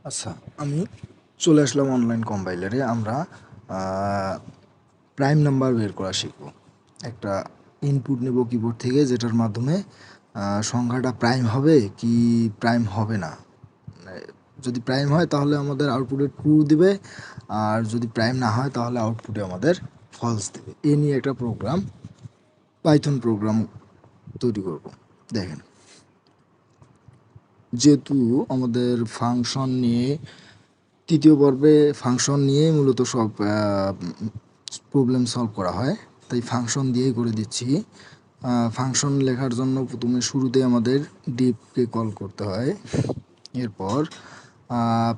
আচ্ছা, আমি চলে আসলাম অনলাইন কম্পাইলারে। আমরা প্রাইম নাম্বার বের করা শিখব। একটা ইনপুট নেব কিবোর্ড থেকে, যেটার মাধ্যমে সংখ্যাটা প্রাইম হবে কি প্রাইম হবে না। যদি প্রাইম হয় তাহলে আমাদের আউটপুটে ট্রু দিবে, আর যদি প্রাইম না হয় তাহলে আউটপুটে আমাদের ফলস দেবে। এ নিয়ে একটা পাইথন প্রোগ্রাম তৈরি করব। দেখেন, যেহেতু আমাদের ফাংশন নিয়ে তৃতীয় পর্বে ফাংশন নিয়েই মূলত সব প্রবলেম সলভ করা হয়, তাই ফাংশন দিয়েই করে দিচ্ছি। ফাংশন লেখার জন্য প্রথমে শুরুতে আমাদের ডিপকে কল করতে হয়। এরপর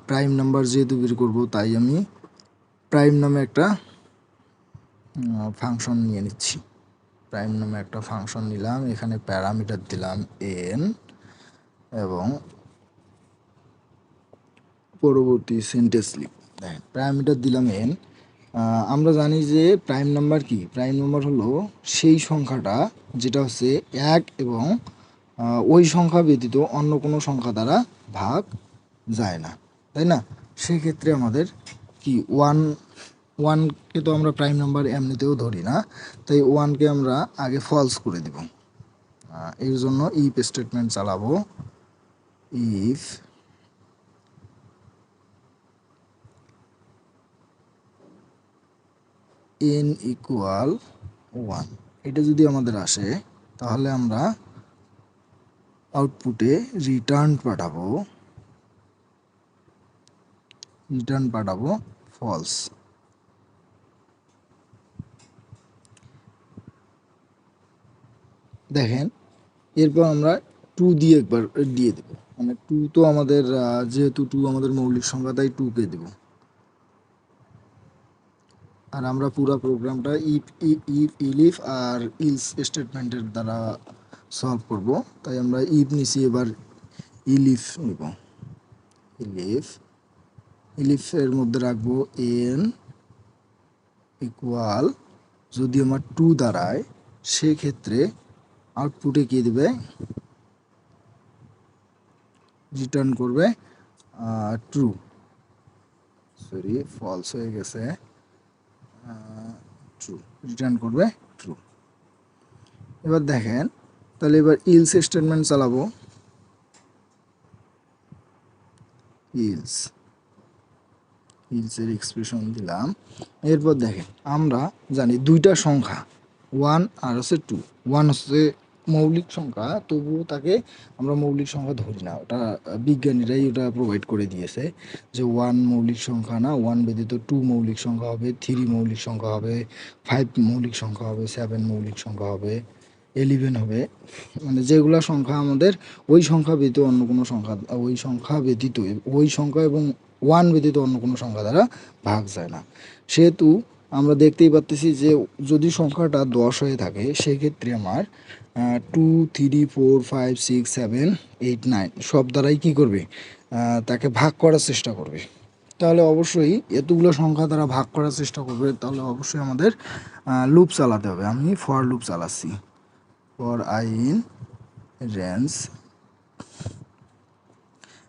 প্রাইম নাম্বার যেহেতু বের করবো, তাই আমি প্রাইম নামে একটা ফাংশন নিয়ে নিচ্ছি। প্রাইম নামে একটা ফাংশন নিলাম, এখানে প্যারামিটার দিলাম এন, এবং পরবর্তী সেন্টেন্স লিখব। দেখেন, প্যারামিটার দিলাম এন। আমরা জানি যে প্রাইম নাম্বার কি? প্রাইম নাম্বার হলো সেই সংখ্যাটা যেটা হচ্ছে এক এবং ওই সংখ্যা ব্যতীত অন্য কোনো সংখ্যা দ্বারা ভাগ যায় না, তাই না? সেক্ষেত্রে আমাদের কি ওয়ানকে তো আমরা প্রাইম নাম্বার এমনিতেও ধরি না, তাই ওয়ানকে আমরা আগে ফলস করে দিব। এর জন্য ইফ স্টেটমেন্ট চালাবো। ইফ n ইকুয়াল 1, এটা যদি আমাদের আসে তাহলে আমরা আউটপুটে রিটার্ন পাঠাবো ফলস। দেখেন, এরপর আমরা 2 দিয়ে একবার দিয়ে দেব, মানে 2 তো আমাদের যেহেতু 2 আমাদের মৌলিক সংখ্যা, তাই 2কে দেব। আর আমরা পুরো প্রোগ্রামটা ইলিফ আর ইলস স্টেটমেন্টের দ্বারা সলভ করব, তাই আমরা ইফ নিছি, এবার ইলিফ নিব। ইলিফের মধ্যে রাখবো এন ইকুয়াল, যদি আমার 2 দাঁড়ায় সেক্ষেত্রে আউটপুটে কি দেবে? রিটার্ন করবে ট্রু, সরি ফলস হয়ে গেছে, ট্রু, রিটার্ন করবে ট্রু। এবার দেখেন, তাহলে এবার ইলস স্টেটমেন্ট চালাবো। ইলসের এক্সপ্রেশন দিলাম। এরপর দেখেন, আমরা জানি দুইটা সংখ্যা, 1 আর হচ্ছে 2। 1 হচ্ছে মৌলিক সংখ্যা, তবুও তাকে আমরা মৌলিক সংখ্যা ধরি না, ওটা বিজ্ঞানীরাই ওটা প্রোভাইড করে দিয়েছে যে 1 মৌলিক সংখ্যা না, 1 ব্যতীত 2 মৌলিক সংখ্যা হবে, 3 মৌলিক সংখ্যা হবে, 5 মৌলিক সংখ্যা হবে, 7 মৌলিক সংখ্যা হবে, 11 হবে। মানে যেগুলা সংখ্যা আমাদের ওই সংখ্যা ব্যতীত অন্য কোনো সংখ্যা, ওই সংখ্যা এবং 1 ব্যতীত অন্য কোনো সংখ্যা দ্বারা ভাগ যায় না। সেহেতু আমরা দেখতেই পাচ্ছি যে যদি সংখ্যাটা 10 হয়ে থাকে, সেক্ষেত্রে আমার 2, 3, 4, 5, 6, 7, 8, 9 সব দ্বারাই কী করবে? তাকে ভাগ করার চেষ্টা করবে। তাহলে অবশ্যই এতগুলো সংখ্যা দ্বারা ভাগ করার চেষ্টা করবে, তাহলে অবশ্যই আমাদের লুপ চালাতে হবে। আমি ফর লুপ চালাচ্ছি। ফর আই ইন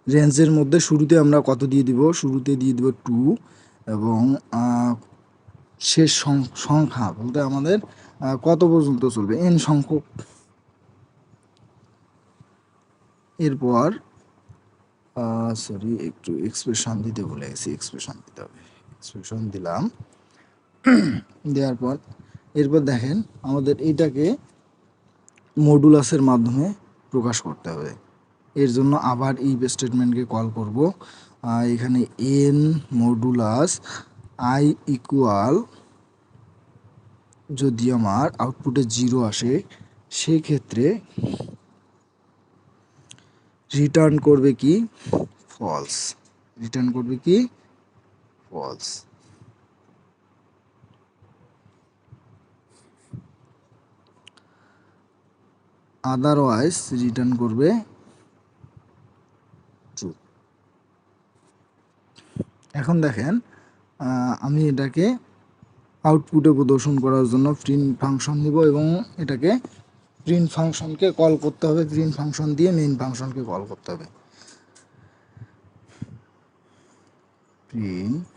রেঞ্জের মধ্যে শুরুতে আমরা কত দিয়ে দিব? শুরুতে দিয়ে দিব 2, এবং শেষ সংখ্যা বলতে আমাদের কত পর্যন্ত চলবে? n সংখ্যক। এরপর সরি, একটু এক্সপ্রেশন দিতে ভুলে গেছি, এক্সপ্রেশন দিতে হবে। এক্সপ্রেশন দিলাম। দেওয়ার পর এরপর দেখেন, আমাদের এইটাকে মডুলাসের মাধ্যমে প্রকাশ করতে হবে। এর জন্য আবার ইফ স্টেটমেন্টকে কল করব। এখানে এন মডুলাস আই ইকুয়াল, যদি আমার আউটপুটে 0 আসে সেক্ষেত্রে রিটার্ন করবে কি? ফলস। রিটার্ন করবে কি? ফলস। আদারওয়াইজ রিটার্ন করবে ট্রু। এখন দেখেন, আমি এটাকে আউটপুটে প্রদর্শন করার জন্য প্রিন্ট ফাংশন নিব, এবং এটাকে প্রিন্ট ফাংশনকে কল করতে হবে। প্রিন্ট ফাংশন দিয়ে মেইন ফাংশনকে কল করতে হবে। প্রিন্ট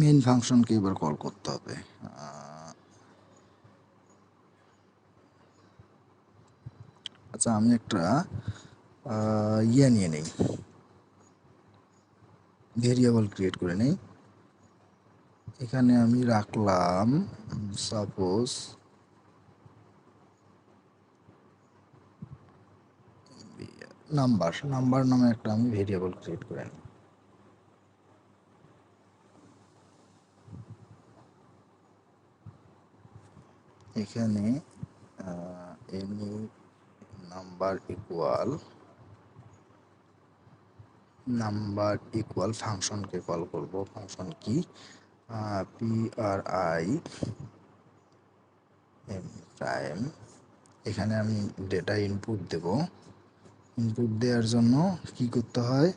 মেইন ফাংশনকে এবার কল করতে হবে। আচ্ছা, আমি একটা ইয়ে নিয়ে নেই, ভেরিয়েবল ক্রিয়েট করে নেই। এখানে আমি রাখলাম সাপোজ নাম্বার নামে একটা আমি ভেরিয়েবল ক্রিয়েট করে নিই। এখানে এনি নাম্বার ইকুয়াল ফাংশনকে কল করব। ফাংশন কি? PRI M prime. এখানে আমি ডেটা ইনপুট দেব। ইনপুট দেওয়ার জন্য কি করতে হয়?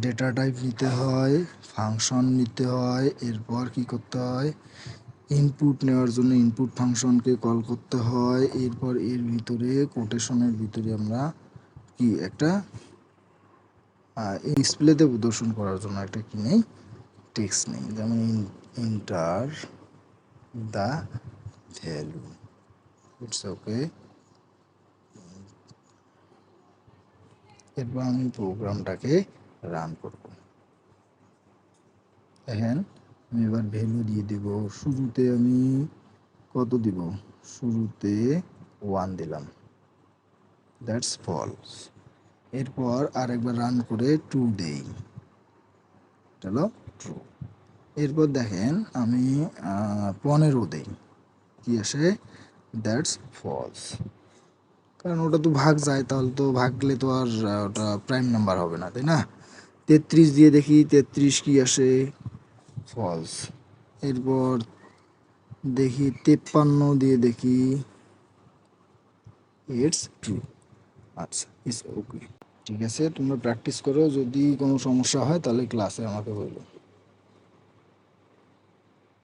ডেটা টাইপ নিতে হয়, ফাংশন নিতে হয়, এরপর কি করতে হয়? ইনপুট নেওয়ার জন্য ইনপুট ফাংশনকে কল করতে হয়। এরপর এর ভিতরে কোটেশনের ভিতরে আমরা কি একটা ডিসপ্লেতে প্রদর্শন করার জন্য একটা কি নেই, টেক্সট নেই, যেমন enter the value. It's okay. এরপর আমি প্রোগ্রামটাকে রান করব। দেখেন, আমি এবার ভ্যালু দিয়ে দেব। শুরুতে আমি কত দিব? শুরুতে 1 দিলাম, দ্যাটস ফলস। এরপর আরেকবার রান করে 2 দেই, চলো ট্রু। এরপর দেখেন আমি 15 দেই, কি আসে? That's false. কারণ ওটা তো ভাগ যায়, তাহলে তো ভাগলে তো আর ওটা প্রাইম নাম্বার হবে না, তাই না? 33 দিয়ে দেখি, 33 কি আসে? ফলস। এরপর দেখি 53 দিয়ে দেখি, ইটস ট্রু। আচ্ছা, ইটস ওকে। ঠিক আছে, তোমরা প্র্যাকটিস করো, যদি কোনো সমস্যা হয় তাহলে ক্লাসে আমাকে বলো।